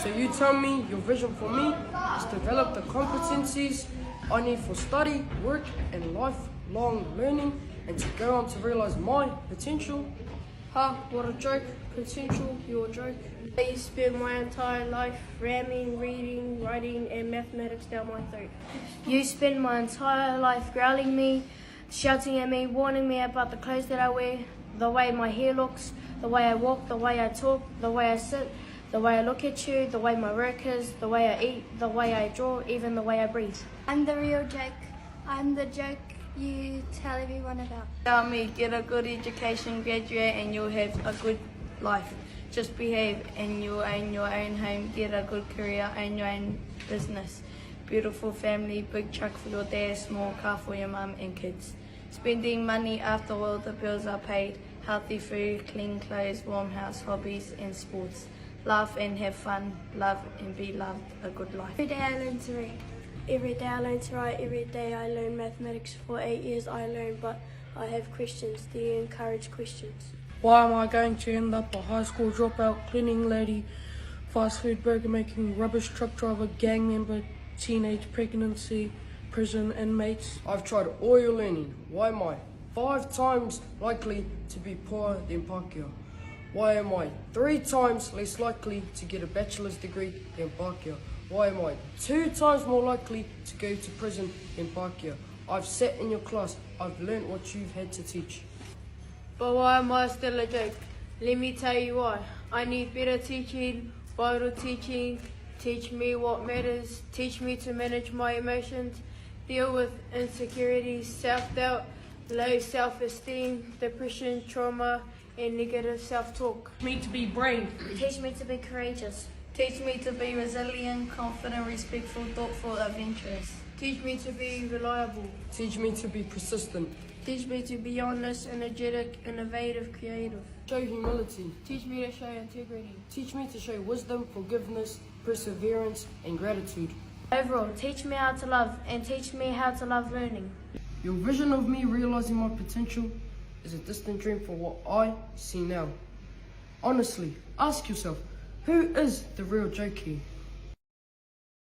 So you tell me your vision for me is to develop the competencies I need for study, work and lifelong learning and to go on to realise my potential. Ha, what a joke. Potential, you're a joke. I spent my entire life ramming, reading, writing and mathematics down my throat. You spend my entire life growling me, shouting at me, warning me about the clothes that I wear, the way my hair looks, the way I walk, the way I talk, the way I sit, the way I look at you, the way my work is, the way I eat, the way I draw, even the way I breathe. I'm the real joke. I'm the joke you tell everyone about. Tell me, get a good education, graduate and you'll have a good life. Just behave and you'll own your own home, get a good career, own your own business. Beautiful family, big truck for your dad, small car for your mum and kids. Spending money after all the bills are paid, healthy food, clean clothes, warm house, hobbies and sports. Laugh and have fun, love and be loved, a good life. Every day I learn to read. Every day I learn to write, every day I learn mathematics. For 8 years I learn, but I have questions. Do you encourage questions? Why am I going to end up a high school dropout, cleaning lady, fast food burger making, rubbish truck driver, gang member, teenage pregnancy, prison inmates? I've tried all your learning. Why am I 5 times likely to be poorer than Pākeha? Why am I 3 times less likely to get a bachelor's degree than Pākeha? Why am I 2 times more likely to go to prison than Pākeha? I've sat in your class, I've learnt what you've had to teach. But why am I still a joke? Let me tell you why. I need better teaching, vital teaching, teach me what matters, teach me to manage my emotions, deal with insecurities, self-doubt, low self-esteem, depression, trauma, and negative self-talk. Teach me to be brave. Teach me to be courageous. Teach me to be resilient, confident, respectful, thoughtful, adventurous. Teach me to be reliable. Teach me to be persistent. Teach me to be honest, energetic, innovative, creative. Show humility. Teach me to show integrity. Teach me to show wisdom, forgiveness, perseverance, and gratitude. Overall, teach me how to love and teach me how to love learning. Your vision of me realizing my potential is a distant dream for what I see now. Honestly, ask yourself, who is the real joke here?